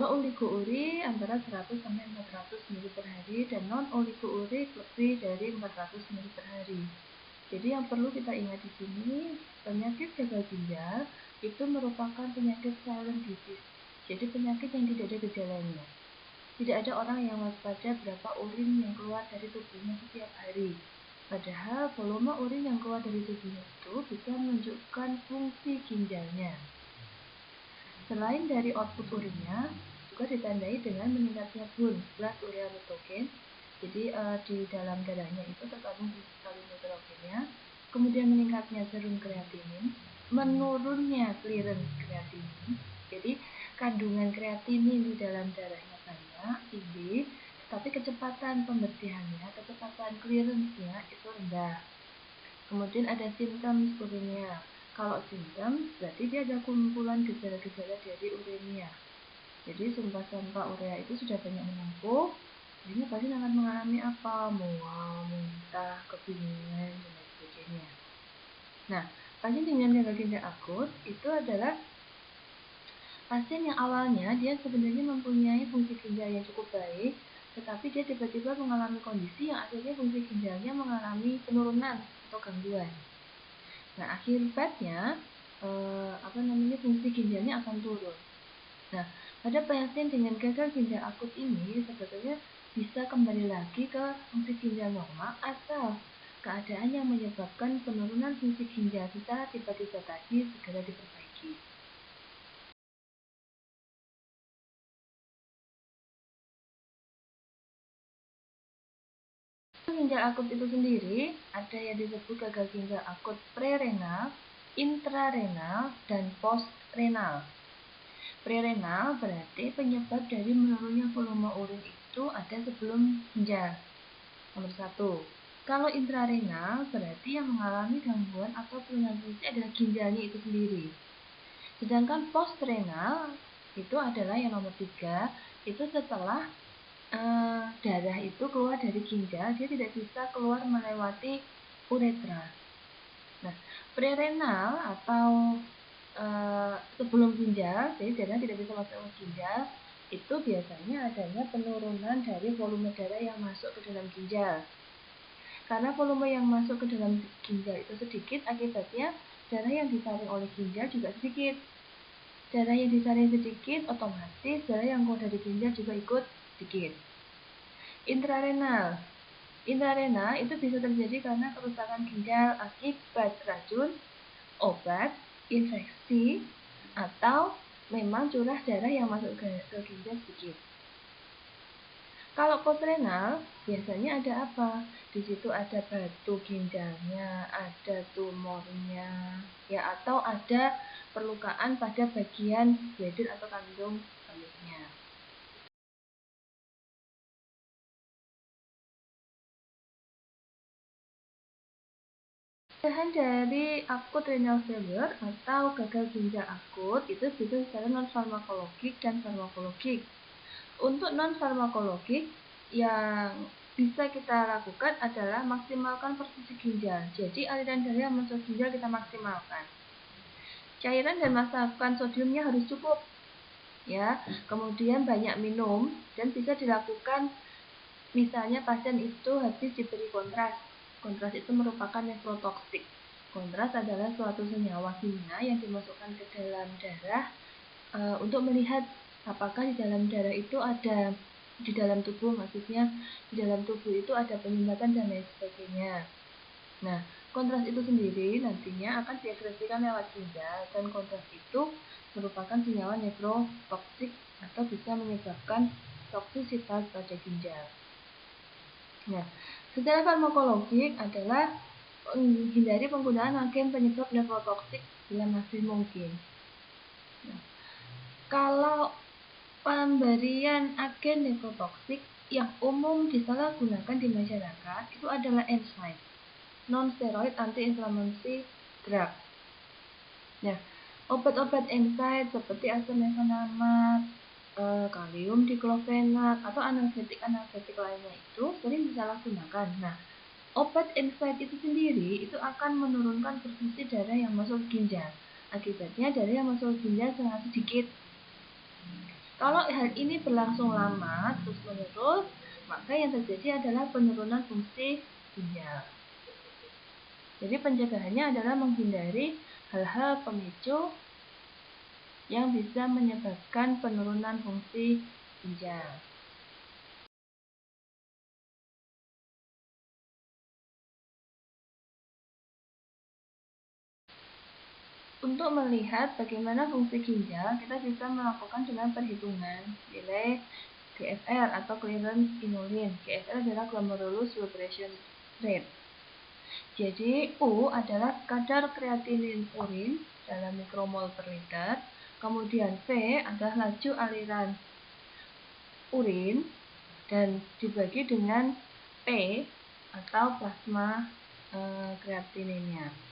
Kalau oligouri antara 100 sampai 400 ml per hari dan non-oligouri lebih dari 400 ml per hari. Jadi yang perlu kita ingat di sini, penyakit gagal ginjal itu merupakan penyakit silent disease. Jadi penyakit yang tidak ada gejalanya. Tidak ada orang yang waspada berapa urin yang keluar dari tubuhnya setiap hari. Padahal volume urin yang keluar dari tubuhnya itu bisa menunjukkan fungsi ginjalnya. Selain dari output urinnya, juga ditandai dengan meningkatnya BUN, blood urea nitrogen. Jadi di dalam darahnya itu terkandung sekali nitrogennya, kemudian meningkatnya serum kreatinin, menurunnya clearance kreatinin. Jadi kandungan kreatinin di dalam darahnya banyak, tinggi, tapi kecepatan pembersihannya, kecepatan clearance-nya itu rendah. Kemudian ada simptom urinnya. Kalau simptom, berarti dia ada kumpulan gejala-gejala dari uremia. Jadi sampah urea itu sudah banyak menumpuk, ini pasien akan mengalami apa? Mual, muntah, kebingungan, dan lain sebagainya. Nah, pasien dengan gagal ginjal akut itu adalah pasien yang awalnya dia sebenarnya mempunyai fungsi ginjal yang cukup baik, tetapi dia tiba-tiba mengalami kondisi yang akhirnya fungsi ginjalnya mengalami penurunan atau gangguan. Nah, akibatnya fungsi ginjalnya akan turun. Nah, pada pasien dengan gagal ginjal akut ini sebetulnya bisa kembali lagi ke fungsi ginjal normal asal keadaan yang menyebabkan penurunan fungsi ginjal secara tiba-tiba tadi segera diperbaiki. Ginjal akut itu sendiri ada yang disebut gagal ginjal akut prerenal, intrarenal, dan postrenal. Prerenal berarti penyebab dari menurunnya volume urin itu ada sebelum ginjal. Nomor 1. Kalau intrarenal berarti yang mengalami gangguan atau penurunan fungsi adalah ginjalnya itu sendiri. Sedangkan postrenal itu adalah yang nomor 3, itu setelah darah itu keluar dari ginjal, dia tidak bisa keluar melewati uretra. Nah, prerenal atau sebelum ginjal, jadi darah tidak bisa masuk ke ginjal, itu biasanya adanya penurunan dari volume darah yang masuk ke dalam ginjal. Karena volume yang masuk ke dalam ginjal itu sedikit, akibatnya darah yang disaring oleh ginjal juga sedikit. Darah yang disaring sedikit, otomatis darah yang keluar dari ginjal juga ikut sedikit. Intrarenal itu bisa terjadi karena kerusakan ginjal akibat racun, obat, infeksi, atau memang curah darah yang masuk ke ginjal sedikit. Kalau postrenal biasanya ada apa? Di situ ada batu ginjalnya, ada tumornya, ya atau ada perlukaan pada bagian bladder atau kandung kemihnya. Bahan dari akut renal failure atau gagal ginjal akut itu bisa secara non-farmakologik dan farmakologik. Untuk non-farmakologik yang bisa kita lakukan adalah maksimalkan perfusi ginjal. Jadi aliran darah yang masuk ginjal kita maksimalkan. Cairan dan masakan sodiumnya harus cukup. Ya, kemudian banyak minum dan bisa dilakukan misalnya pasien itu habis diberi kontras. Kontras itu merupakan nefrotoksik. Kontras adalah suatu senyawa kimia yang dimasukkan ke dalam darah untuk melihat apakah di dalam darah itu ada, di dalam tubuh maksudnya, di dalam tubuh itu ada penyumbatan dan lain sebagainya. Nah, kontras itu sendiri nantinya akan diekspresikan lewat ginjal dan kontras itu merupakan senyawa nefrotoksik atau bisa menyebabkan toksisitas pada ginjal. Nah, secara farmakologik adalah hindari penggunaan agen penyebab nefrotoksik bila masih mungkin. Nah, kalau pemberian agen nefrotoksik yang umum disalahgunakan di masyarakat itu adalah NSAID, non-steroid anti-inflammatory drug. Nah, obat-obat NSAID seperti asam mefenamate, kalium diklofenat atau analgetik lainnya itu sering disalahgunakan. Nah, obat NSAID itu sendiri itu akan menurunkan perfusi darah yang masuk ginjal. Akibatnya darah yang masuk ginjal sangat sedikit. Kalau hal ini berlangsung lama terus-menerus, maka yang terjadi adalah penurunan fungsi ginjal. Jadi pencegahannya adalah menghindari hal-hal pemicu yang bisa menyebabkan penurunan fungsi ginjal. Untuk melihat bagaimana fungsi ginjal, kita bisa melakukan dengan perhitungan nilai GFR atau clearance inulin. GFR adalah glomerulus filtration rate. Jadi U adalah kadar kreatinin urin dalam mikromol per liter. Kemudian V adalah laju aliran urin dan dibagi dengan P atau plasma kreatininnya.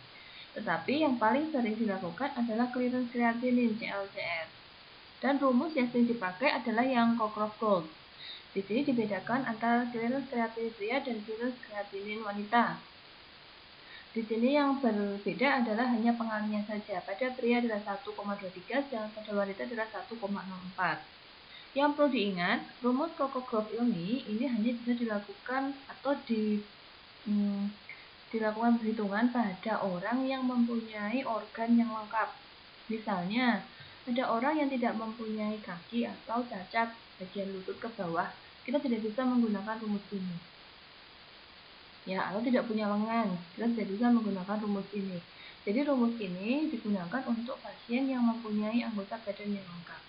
Tetapi yang paling sering dilakukan adalah clearance kreatinin CLCR. Dan rumus yang sering dipakai adalah yang Cockcroft-Gault. Di sini dibedakan antara clearance kreatinin pria dan clearance kreatinin wanita. Di sini yang berbeda adalah hanya pengalinya saja. Pada pria adalah 1,23 dan pada wanita adalah 1,64. Yang perlu diingat, rumus Cockcroft ini hanya bisa dilakukan atau dilakukan perhitungan pada orang yang mempunyai organ yang lengkap. Misalnya, ada orang yang tidak mempunyai kaki atau cacat bagian lutut ke bawah, kita tidak bisa menggunakan rumus ini. Ya, atau tidak punya lengan, kita tidak bisa menggunakan rumus ini. Jadi rumus ini digunakan untuk pasien yang mempunyai anggota badan yang lengkap.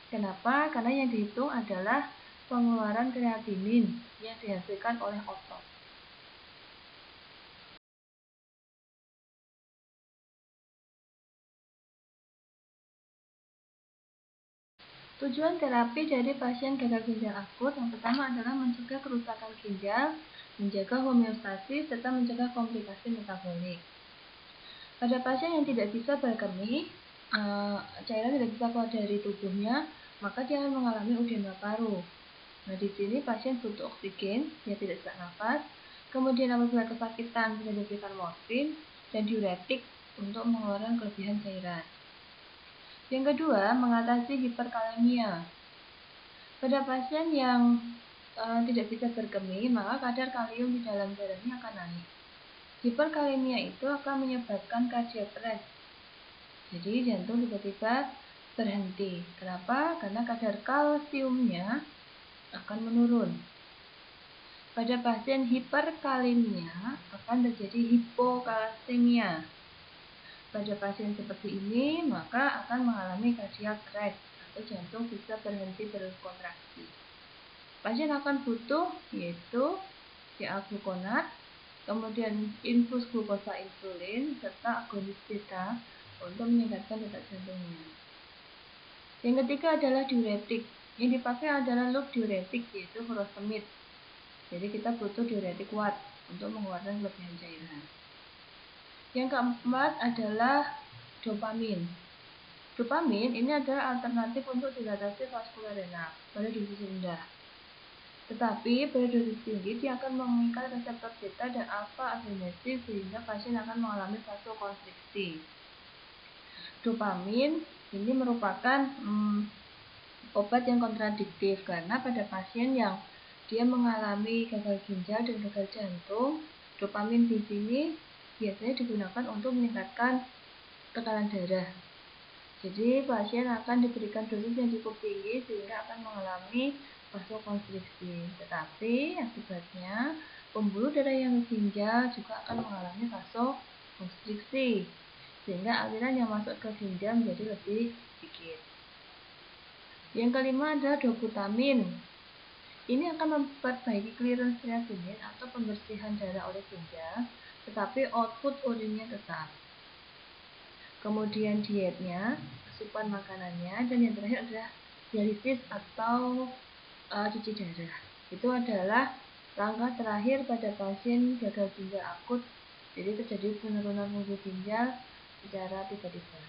Kenapa? Karena yang dihitung adalah pengeluaran kreatinin yang dihasilkan oleh otot. Tujuan terapi dari pasien gagal ginjal akut yang pertama adalah mencegah kerusakan ginjal, menjaga homeostasis, serta mencegah komplikasi metabolik. Pada pasien yang tidak bisa berkemih, cairan tidak bisa keluar dari tubuhnya, maka dia akan mengalami edema paru. Nah, di sini pasien butuh oksigen, dia tidak sesak nafas. Kemudian apabila kesakitan, bisa diberikan morfin dan diuretik untuk mengeluarkan kelebihan cairan. Yang kedua, mengatasi hiperkalemia. Pada pasien yang tidak bisa berkemih, maka kadar kalium di dalam darahnya akan naik. Hiperkalemia itu akan menyebabkan cardiac arrest. Jadi jantung tiba-tiba berhenti. Kenapa? Karena kadar kalsiumnya akan menurun. Pada pasien hiperkalemia akan terjadi hipokalsemia. Pada pasien seperti ini, maka akan mengalami cardiac arrest atau jantung bisa berhenti berkontraksi. Pasien akan butuh yaitu CA-gluconat, kemudian infus glukosa insulin, serta agonis beta untuk meningkatkan detak jantungnya. Yang ketiga adalah diuretik. Yang dipakai adalah loop diuretik yaitu furosemid. Jadi kita butuh diuretik kuat untuk mengeluarkan kelebihan cairan. Yang keempat adalah dopamin. Dopamin ini adalah alternatif untuk dilatasi vaskular renal pada dosis rendah. Tetapi pada dosis tinggi dia akan mengikat reseptor beta dan alfa adrenergic sehingga pasien akan mengalami vasokonstriksi. Dopamin ini merupakan obat yang kontradiktif karena pada pasien yang dia mengalami gagal ginjal dan gagal jantung, dopamin di sini biasanya digunakan untuk meningkatkan tekanan darah. Jadi pasien akan diberikan dosis yang cukup tinggi sehingga akan mengalami vasokonstriksi. Tetapi akibatnya pembuluh darah yang ginjal juga akan mengalami vasokonstriksi sehingga aliran yang masuk ke ginjal menjadi lebih sedikit. Yang kelima adalah dobutamin. Ini akan memperbaiki clearance kreatinin atau pembersihan darah oleh ginjal, tetapi output urinnya tetap. Kemudian dietnya, asupan makanannya, dan yang terakhir adalah dialisis atau cuci darah. Itu adalah langkah terakhir pada pasien gagal ginjal akut, jadi terjadi penurunan fungsi ginjal secara tiba-tiba.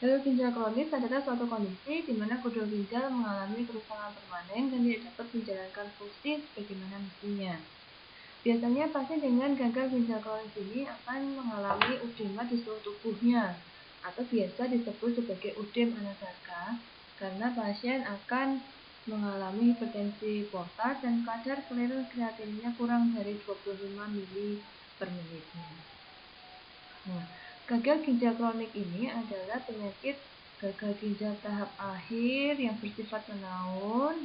Gagal ginjal kronis adalah suatu kondisi di mana kedua ginjal mengalami kerusakan permanen dan tidak dapat menjalankan fungsi sebagaimana mestinya. Biasanya pasien dengan gagal ginjal kronis ini akan mengalami udema di seluruh tubuhnya atau biasa disebut sebagai udem anasarka karena pasien akan mengalami hipertensi portal dan kadar clearance kreatinnya kurang dari 25 mili per menitnya. Nah, gagal ginjal kronik ini adalah penyakit gagal ginjal tahap akhir yang bersifat menahun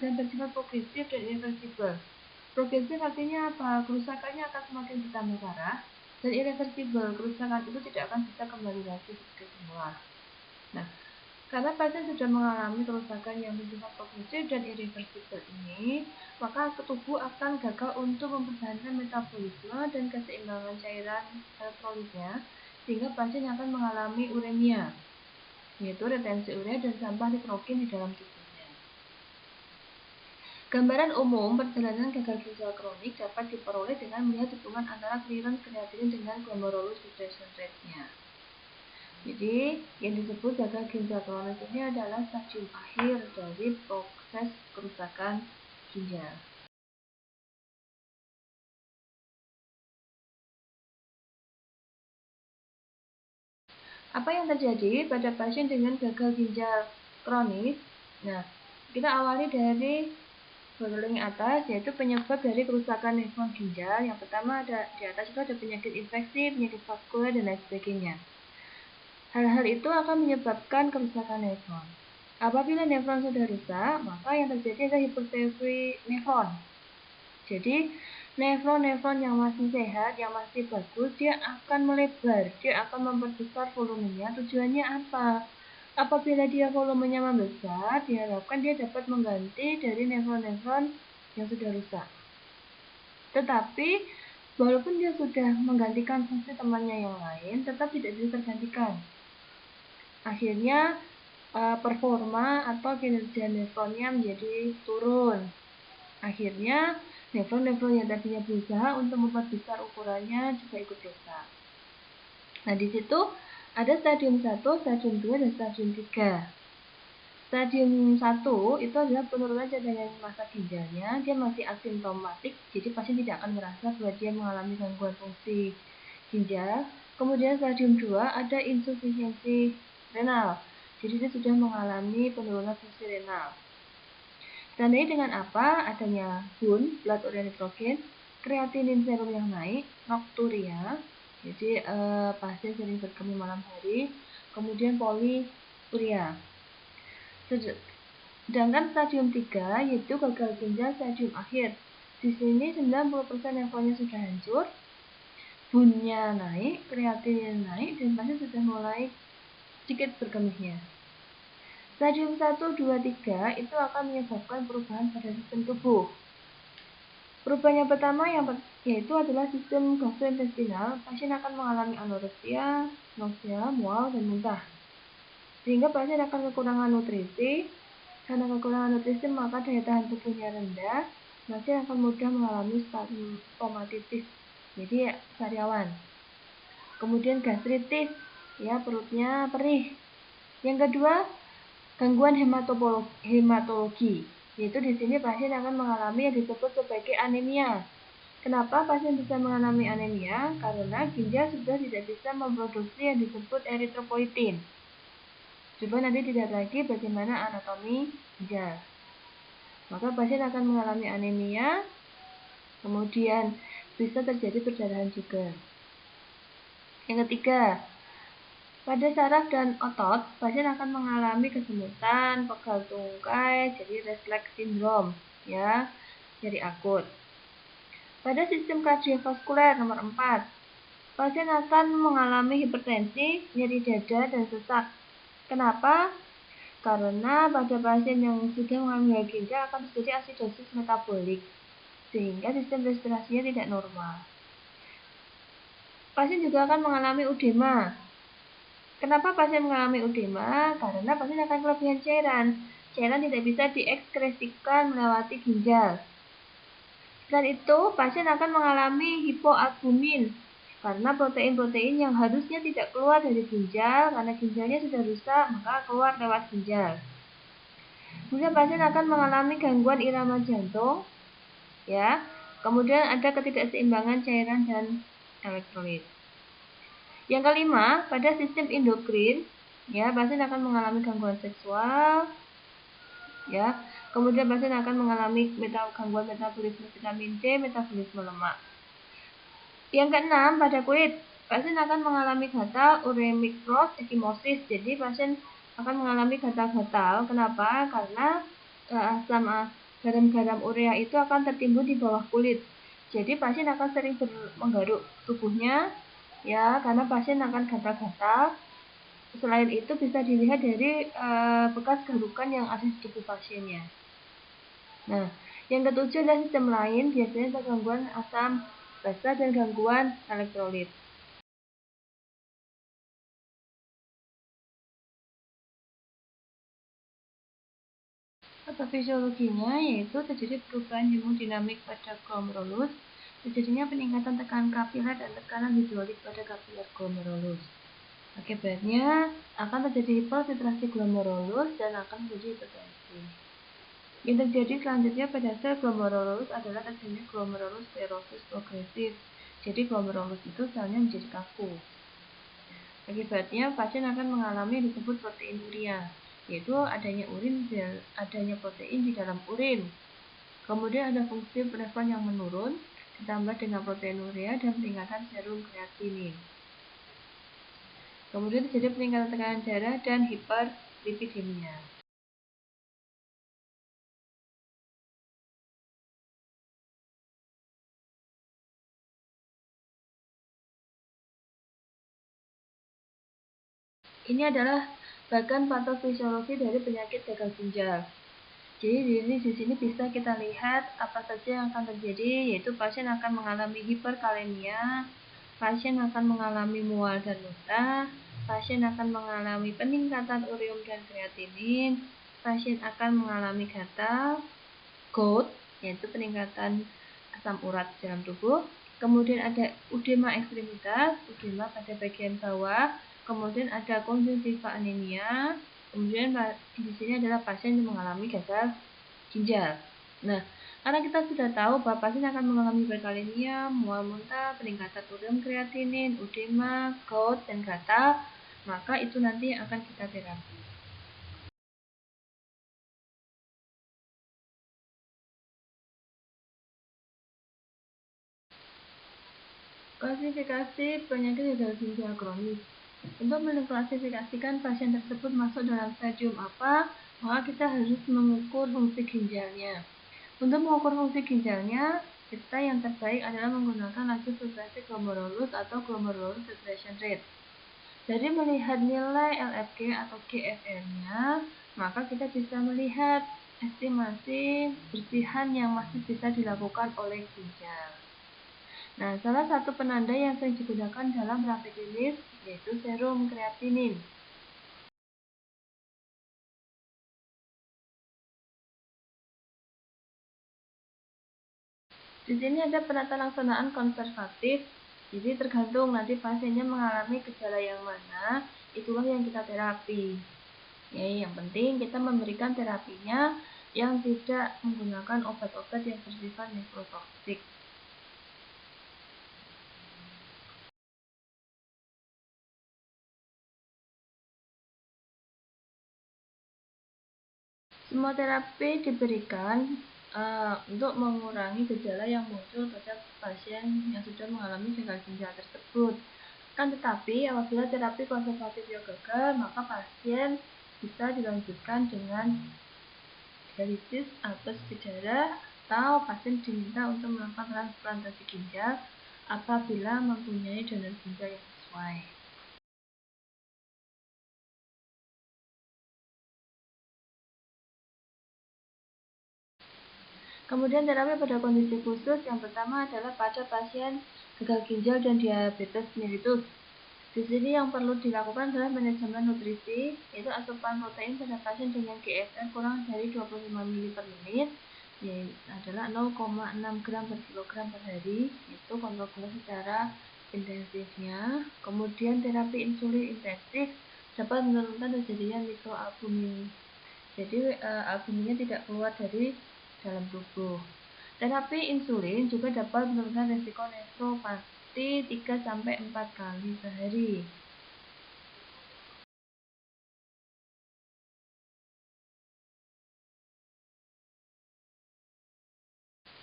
dan bersifat progresif dan irreversibel. Progresif artinya apa? Kerusakannya akan semakin bertambah parah, dan irreversibel, kerusakan itu tidak akan bisa kembali lagi seperti semula. Nah, karena pasien sudah mengalami kerusakan yang bersifat progresif dan irreversibel ini, maka tubuh akan gagal untuk mempertahankan metabolisme dan keseimbangan cairan elektrolitnya, sehingga pasien akan mengalami uremia, yaitu retensi urea dan sampah nitrogen di dalam tubuhnya. Gambaran umum perjalanan gagal ginjal kronik dapat diperoleh dengan melihat hubungan antara clearance kreatinin dengan glomerulus filtration rate-nya. Jadi, yang disebut gagal ginjal kronis ini adalah stadium akhir dari proses kerusakan ginjal. Apa yang terjadi pada pasien dengan gagal ginjal kronis? Nah, kita awali dari paling atas, yaitu penyebab dari kerusakan nefron ginjal. Yang pertama di atas itu ada penyakit infeksi, penyakit vaskular, dan lain sebagainya. Hal-hal itu akan menyebabkan kerusakan nefron. Apabila nefron sudah rusak, maka yang terjadi adalah hipertrofi nefron. Jadi, nefron-nefron yang masih sehat, yang masih bagus, dia akan melebar, dia akan memperbesar volumenya. Tujuannya apa? Apabila dia volumenya membesar, diharapkan dia dapat mengganti dari nefron-nefron yang sudah rusak. Tetapi, walaupun dia sudah menggantikan fungsi temannya yang lain, tetap tidak bisa tergantikan. Akhirnya, performa atau kinerja nefronnya menjadi turun. Akhirnya, nefron-nefron yang tadinya berusaha untuk memperbesar ukurannya juga ikut rusak. Nah, di situ ada stadium 1, stadium 2, dan stadium 3. Stadium 1 itu adalah penurunan cadangan massa ginjalnya, dia masih asimptomatik, jadi pasien tidak akan merasa bahwa dia mengalami gangguan fungsi ginjal. Kemudian stadium 2 ada insufisiensi renal, jadi dia sudah mengalami penurunan fungsi renal. Ditandai dengan apa? Adanya BUN, blood urea nitrogen, kreatinin serum yang naik, nokturia, jadi pasien sering berkemih malam hari, kemudian poliuria. Sedangkan stadium 3 yaitu gagal ginjal stadium akhir. Di sini 90% nefronnya sudah hancur, BUN-nya naik, kreatinnya naik, dan pasien sudah mulai sedikit berkemihnya. Stadium 1, 2, 3 itu akan menyebabkan perubahan pada sistem tubuh. Perubahan yang pertama yaitu adalah sistem gastrointestinal. Pasien akan mengalami anoreksia, nausea, mual, dan muntah. Sehingga pasien akan kekurangan nutrisi. Karena kekurangan nutrisi maka daya tahan tubuhnya rendah. Pasien akan mudah mengalami stomatitis, jadi sariawan. Kemudian gastritis, perutnya perih. Yang kedua, gangguan hematologi, yaitu di sini pasien akan mengalami yang disebut sebagai anemia. Kenapa pasien bisa mengalami anemia? Karena ginjal sudah tidak bisa memproduksi yang disebut eritropoietin. Coba nanti dilihat lagi bagaimana anatomi ginjal. Maka pasien akan mengalami anemia, kemudian bisa terjadi perdarahan juga. Yang ketiga, pada saraf dan otot, pasien akan mengalami kesemutan, pegal tungkai, jadi refleks sindrom, nyeri akut. Pada sistem kardiovaskuler nomor 4, pasien akan mengalami hipertensi, nyeri dada, dan sesak. Kenapa? Karena pada pasien yang sudah mengalami gagal ginjal akan terjadi asidosis metabolik, sehingga sistem respirasinya tidak normal. Pasien juga akan mengalami udema. Kenapa pasien mengalami udema? Karena pasien akan kelebihan cairan. Cairan tidak bisa diekskresikan melewati ginjal. Selain itu, pasien akan mengalami hipoalbumin. Karena protein-protein yang harusnya tidak keluar dari ginjal, karena ginjalnya sudah rusak, maka keluar lewat ginjal. Kemudian pasien akan mengalami gangguan irama jantung, ya. Kemudian ada ketidakseimbangan cairan dan elektrolit. Yang kelima, pada sistem endokrin, ya, pasien akan mengalami gangguan seksual, ya. Kemudian pasien akan mengalami gangguan metabolisme vitamin D, metabolisme lemak. Yang keenam, pada kulit, pasien akan mengalami gatal, uremic frost, ekimosis. Jadi pasien akan mengalami gatal-gatal. Kenapa? Karena garam-garam urea itu akan tertimbun di bawah kulit. Jadi pasien akan sering menggaruk tubuhnya, ya, karena pasien akan gatal-gatal. Selain itu bisa dilihat dari bekas garukan yang ada di tubuh pasiennya. Nah, yang ketujuh adalah sistem lain, biasanya ada gangguan asam basa dan gangguan elektrolit. Patofisiologinya yaitu terjadi perubahan hemodinamik pada glomerulus, terjadinya peningkatan tekanan kapiler dan tekanan hidrolik pada kapiler glomerulus. Akibatnya akan terjadi hiperfiltrasi glomerulus dan akan terjadi hipertensi. Yang terjadi selanjutnya pada sel glomerulus adalah terjadinya glomerulus sclerosis progresif. Jadi glomerulus itu selnya menjadi kaku. Akibatnya pasien akan mengalami yang disebut proteinuria, yaitu adanya protein di dalam urin. Kemudian ada fungsi respon yang menurun, ditambah dengan proteinuria dan peningkatan serum kreatinin. Kemudian terjadi peningkatan tekanan darah dan hiperlipidemia. Ini adalah bagian patofisiologi dari penyakit gagal ginjal. Jadi di sini bisa kita lihat apa saja yang akan terjadi, yaitu pasien akan mengalami hiperkalemia, pasien akan mengalami mual dan muntah, pasien akan mengalami peningkatan urium dan kreatinin, pasien akan mengalami gatal, gout, yaitu peningkatan asam urat dalam tubuh, kemudian ada edema ekstremitas, edema pada bagian bawah, kemudian ada konjungtiva anemia, kemudian di sini adalah pasien yang mengalami gagal ginjal. Nah, karena kita sudah tahu bahwa pasien akan mengalami hiperkalemia, mual muntah, peningkatan urium kreatinin, edema, gout, dan gatal, maka itu nanti akan kita terapi. Klasifikasi penyakit gagal ginjal kronis. Untuk mengklasifikasikan pasien tersebut masuk dalam stadium apa, maka kita harus mengukur fungsi ginjalnya. Untuk mengukur fungsi ginjalnya, kita yang terbaik adalah menggunakan laju filtrasi glomerulus atau glomerular filtration rate. Dari melihat nilai LFG atau GFR-nya, maka kita bisa melihat estimasi bersihan yang masih bisa dilakukan oleh ginjal. Nah, salah satu penanda yang sering digunakan dalam praktik klinis yaitu serum kreatinin. Di sini ada penata laksanaan konservatif, jadi tergantung nanti pasiennya mengalami gejala yang mana, itulah yang kita terapi. Ya, yang penting kita memberikan terapinya yang tidak menggunakan obat-obat yang bersifat nefrotoksik. Semua terapi diberikan untuk mengurangi gejala yang muncul pada pasien yang sudah mengalami gagal ginjal tersebut. Kan tetapi apabila terapi konservatifnya gagal, maka pasien bisa dilanjutkan dengan dialisis atau cuci darah, atau pasien diminta untuk melakukan transplantasi ginjal apabila mempunyai donor ginjal yang sesuai. Kemudian terapi pada kondisi khusus yang pertama adalah pada pasien gagal ginjal dan diabetes mellitus. Di sini yang perlu dilakukan adalah manajemen nutrisi, yaitu asupan protein pada pasien dengan GFR kurang dari 25 ml per menit, yaitu adalah 0,6 gram per kilogram per hari, itu kontrol gula secara intensifnya. Kemudian terapi insulin intensif dapat menurunkan terjadinya mikroalbumin. Jadi albuminnya tidak keluar dari dalam tubuh. Terapi insulin juga dapat menurunkan risiko nefropati 3-4 kali sehari.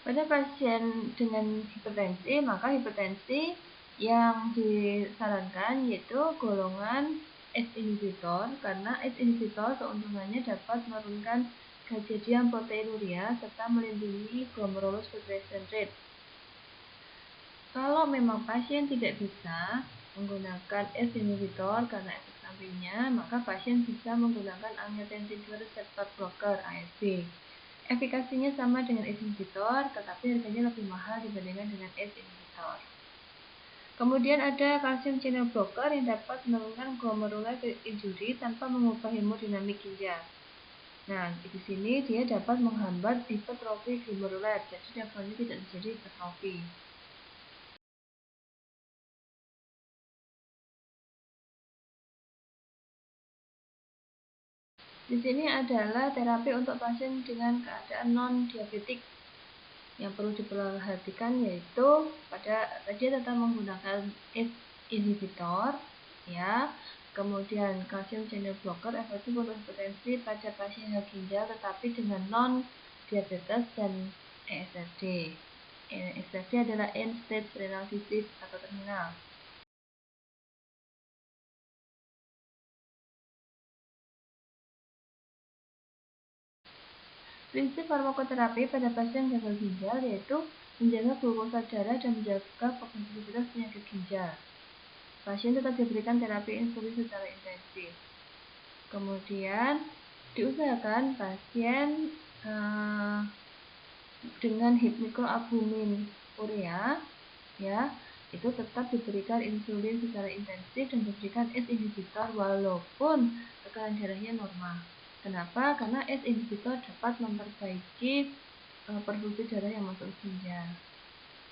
Pada pasien dengan hipertensi, maka hipertensi yang disarankan yaitu golongan ACE inhibitor, karena ACE inhibitor keuntungannya dapat menurunkan kejadian proteinuria serta melindungi glomerulus filtration rate. Kalau memang pasien tidak bisa menggunakan ACE inhibitor karena efek sampingnya, maka pasien bisa menggunakan angiotensin II receptor blocker (ASB). Efikasinya sama dengan ACE inhibitor, tetapi harganya lebih mahal dibandingkan dengan ACE inhibitor. Kemudian ada calcium channel blocker yang dapat menurunkan glomerular injury tanpa mengubah hemodinamik ginjal. Nah, di sini dia dapat menghambat hipertrofi glomerular, jadi dampaknya tidak terjadi hipertrofi. Di sini adalah terapi untuk pasien dengan keadaan non-diabetik. Yang perlu diperhatikan yaitu dia tetap menggunakan ACE inhibitor, ya. Kemudian calcium channel blocker efektif untuk hipertensi pada pasien ginjal tetapi dengan non-diabetes dan ESRD. ESRD adalah end stage renal disease atau terminal. Prinsip farmakoterapi pada pasien gagal ginjal yaitu menjaga glukosa darah dan menjaga progresivitas penyakit ginjal. Pasien tetap diberikan terapi insulin secara intensif. Kemudian diusahakan pasien dengan mikroalbumin urea, ya, itu tetap diberikan insulin secara intensif dan diberikan ACE inhibitor walaupun tekanan darahnya normal. Kenapa? Karena ACE inhibitor dapat memperbaiki perfungsi darah yang masuk ke ginjal.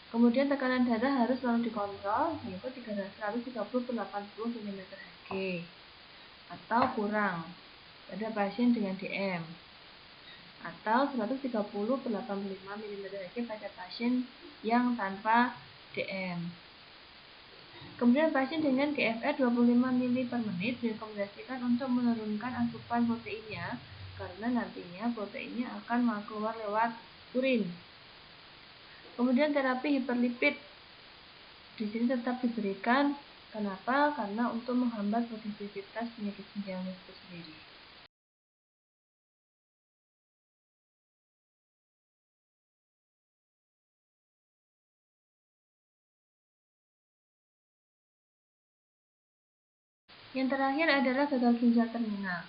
Kemudian tekanan darah harus selalu dikontrol, yaitu 130/80 mm/Hg atau kurang pada pasien dengan DM, atau 130/85 mm/Hg pada pasien yang tanpa DM. Kemudian pasien dengan GFR 25 ml/menit direkomendasikan untuk menurunkan asupan proteinnya karena nantinya proteinnya akan keluar lewat urin. Kemudian terapi hiperlipid di sini tetap diberikan. Kenapa? Karena untuk menghambat progresivitas penyakit ginjal itu sendiri. Yang terakhir adalah gagal ginjal terminal.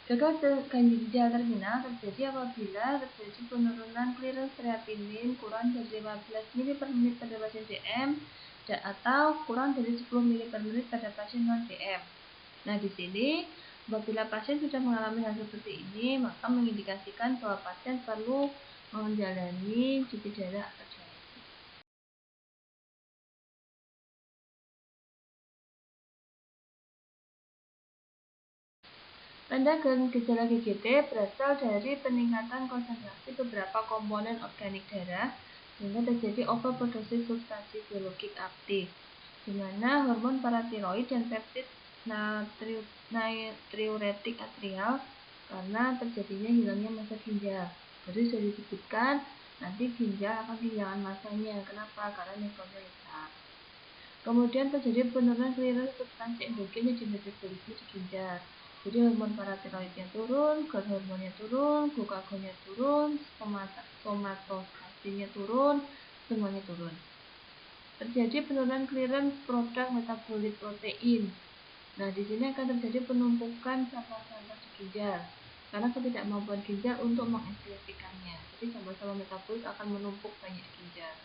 Gagal ginjal terminal terjadi apabila terjadi penurunan clearance kreatinin kurang dari 15 ml/menit pada pasien DM atau kurang dari 10 ml/menit pada pasien non-DM. Nah, di sini apabila pasien sudah mengalami hal seperti ini, maka mengindikasikan bahwa pasien perlu menjalani cuci darah atau dialisis. Tanda gejala GGT berasal dari peningkatan konsentrasi beberapa komponen organik darah sehingga terjadi overproduksi substansi biologik aktif, di mana hormon paratiroid dan peptid natriuretik atrial karena terjadinya hilangnya massa ginjal. Jadi sudah disebutkan nanti ginjal akan kehilangan massanya. Kenapa? Karena nefronnya rusak. Kemudian terjadi penurunan clearance substansi endogen yang dimetabolisme di ginjal. Jadi hormon paratiroidnya turun, growth hormonnya turun, glukagonnya turun, somatostatinnya turun, semuanya turun. Terjadi penurunan clearance produk metabolit protein. Nah, di sini akan terjadi penumpukan sampah-sampah di ginjal karena ketidakmampuan ginjal untuk mengekstreksikannya. Jadi sampah-sampah metabolit akan menumpuk banyak ginjal.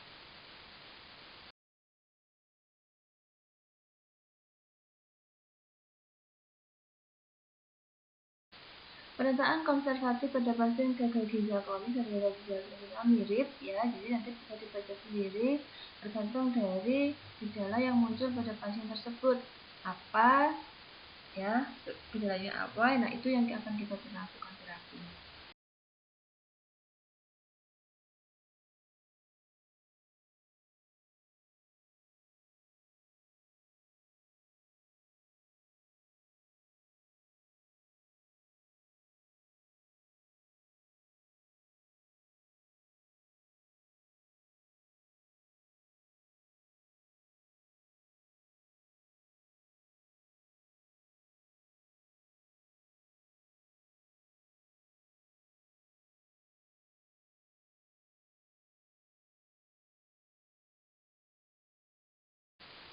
Penataan konservatif pada pasien gagal ginjal kronis dan gagal ginjal terminal mirip, ya, jadi nanti bisa dibaca sendiri. tergantung dari gejala yang muncul pada pasien tersebut. Apa ya, gejalanya apa, nah itu yang akan kita lakukan terapi.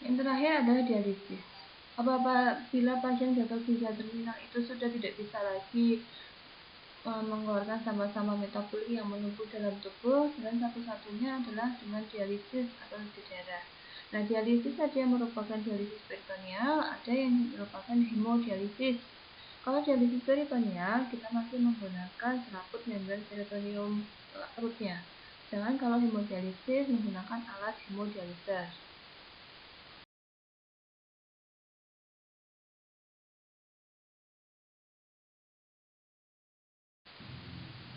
Yang terakhir adalah dialisis. Apabila pasien gagal ginjal terminal itu sudah tidak bisa lagi mengeluarkan sampah-sampah metabolik yang menumpuk dalam tubuh, dan satu-satunya adalah dengan dialisis atau cuci darah. Nah, dialisis ada yang merupakan dialisis peritoneal, ada yang merupakan hemodialisis. Kalau dialisis peritoneal, kita masih menggunakan selaput membran peritoneum perutnya. Sedangkan kalau hemodialisis menggunakan alat hemodializer.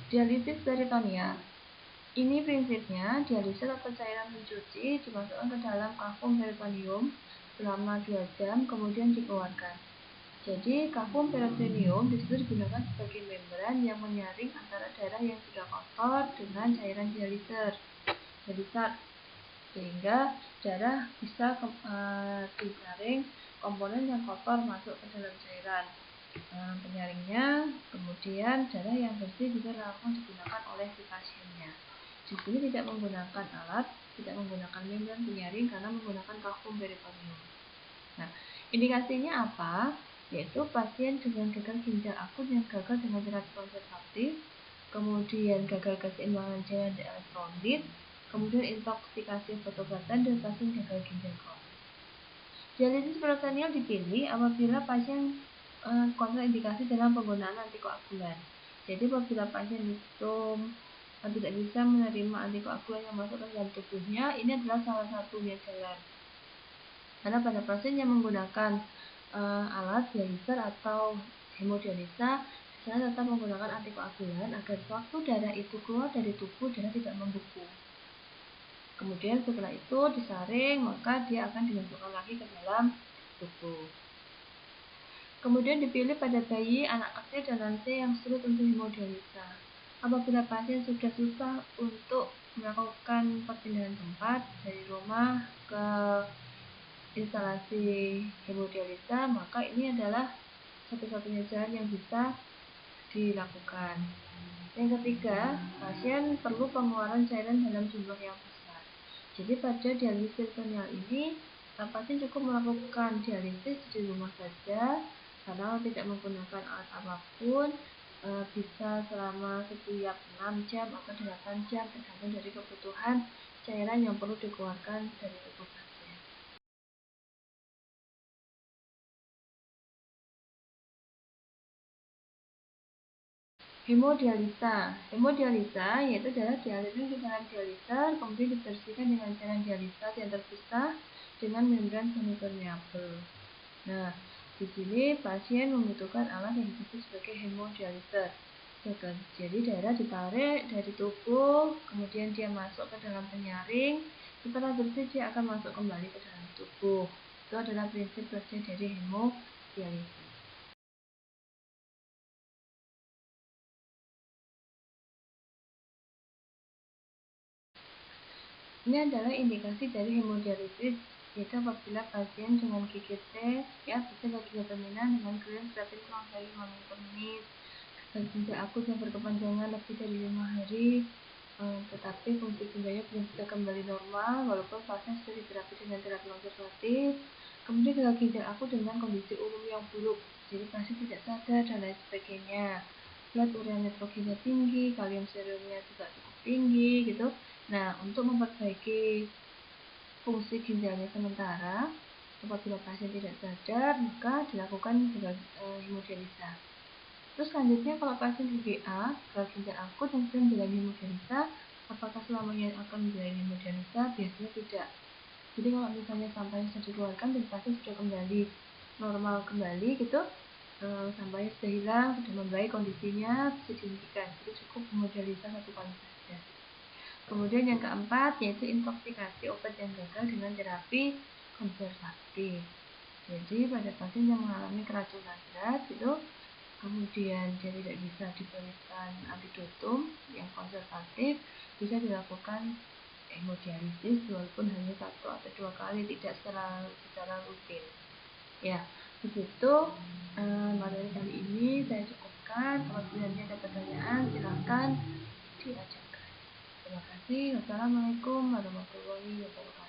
Dialisis peritoneal. Ini prinsipnya, dialisis atau cairan pencuci dimasukkan ke dalam kafum peritoneum selama 2 jam, kemudian dikeluarkan. Jadi, kafum peritoneum disitu digunakan sebagai membran yang menyaring antara darah yang sudah kotor dengan cairan dialiser, sehingga darah bisa disaring komponen yang kotor masuk ke dalam cairan. Penyaringnya, kemudian darah yang bersih juga langsung digunakan oleh si pasiennya. Di sini tidak menggunakan alat, tidak menggunakan membran penyaring karena menggunakan kafum peritoneum. Nah, indikasinya apa? Yaitu pasien dengan gagal ginjal akut yang gagal dengan terapi konservatif, kemudian gagal keseimbangan cairan dan elektrolit, kemudian intoksikasi obat-obatan, dan pasien gagal ginjal kronis. Dialisis peritoneal dipilih apabila pasien kontraindikasi dalam penggunaan antikoagulan. Jadi apabila pasien itu tidak bisa menerima antikoagulan yang masuk ke dalam tubuhnya, ini adalah salah satunya jalan. Karena pada pasien yang menggunakan alat dialiser atau hemodialisa, saya tetap menggunakan antikoagulan agar waktu darah itu keluar dari tubuh, darah tidak membeku. Kemudian setelah itu disaring, maka dia akan dimasukkan lagi ke dalam tubuh. Kemudian dipilih pada bayi, anak kecil, dan lansia yang sulit untuk hemodialisa. Apabila pasien sudah susah untuk melakukan perpindahan tempat dari rumah ke instalasi hemodialisa, maka ini adalah satu-satunya jalan yang bisa dilakukan. Yang ketiga, pasien perlu pengeluaran cairan dalam jumlah yang besar. Jadi pada dialisis peritoneal ini, pasien cukup melakukan dialisis di rumah saja karena tidak menggunakan alat apapun, bisa selama setiap 6 jam atau 8 jam tergantung dari kebutuhan cairan yang perlu dikeluarkan dari tubuh pasien. Hemodialisa yaitu darah dialirkan ke dalam dialiser, kemudian dibersihkan dengan cairan dialisa yang terpisah dengan membran semipermeabel. Nah, di sini pasien membutuhkan alat yang disebut sebagai hemodialiser. Jadi darah ditarik dari tubuh, kemudian dia masuk ke dalam penyaring. Setelah bersih, dia akan masuk kembali ke dalam tubuh. Itu adalah prinsip kerja dari hemodialisis. Ini adalah indikasi dari hemodialisis, yaitu apabila pasien dengan GGT, ya bisa gagal terminal dengan clearance kreatin kurang dari 5 ml per menit, gagal ginjal akut yang berkepanjangan lebih dari 5 hari, tetapi fungsi ginjalnya belum bisa kembali normal walaupun pasien sudah diterapi dengan terapi konservatif, kemudian gagal ginjal akut dengan kondisi umum yang buruk, jadi pasien tidak sadar dan lain sebagainya, blood urea nitrogennya tinggi, kalium serumnya juga cukup tinggi gitu. Nah, untuk memperbaiki fungsi ginjalnya sementara, apabila pasien tidak sadar, maka dilakukan hemodialisa. Terus selanjutnya kalau pasien GGA, gagal ginjal akut yang sedang menjalani hemodialisa, Apakah selamanya akan menjalani hemodialisa? Biasanya tidak. Jadi kalau misalnya sampahnya sudah dikeluarkan dan pasien sudah kembali normal kembali gitu, sampahnya sudah hilang, sudah membaik kondisinya, bisa dihentikan. Jadi cukup hemodialisa 1 kali saja. Kemudian yang keempat yaitu intoksikasi obat yang gagal dengan terapi konservatif. Jadi pada pasien yang mengalami keracunan berat itu, kemudian dia tidak bisa diberikan antidotum yang konservatif, bisa dilakukan hemodialisis walaupun hanya 1 atau 2 kali, tidak secara rutin. Ya, begitu materi kali ini saya cukupkan. Apabila ada pertanyaan silahkan diajukan. Terima kasih. Wassalamualaikum warahmatullahi wabarakatuh.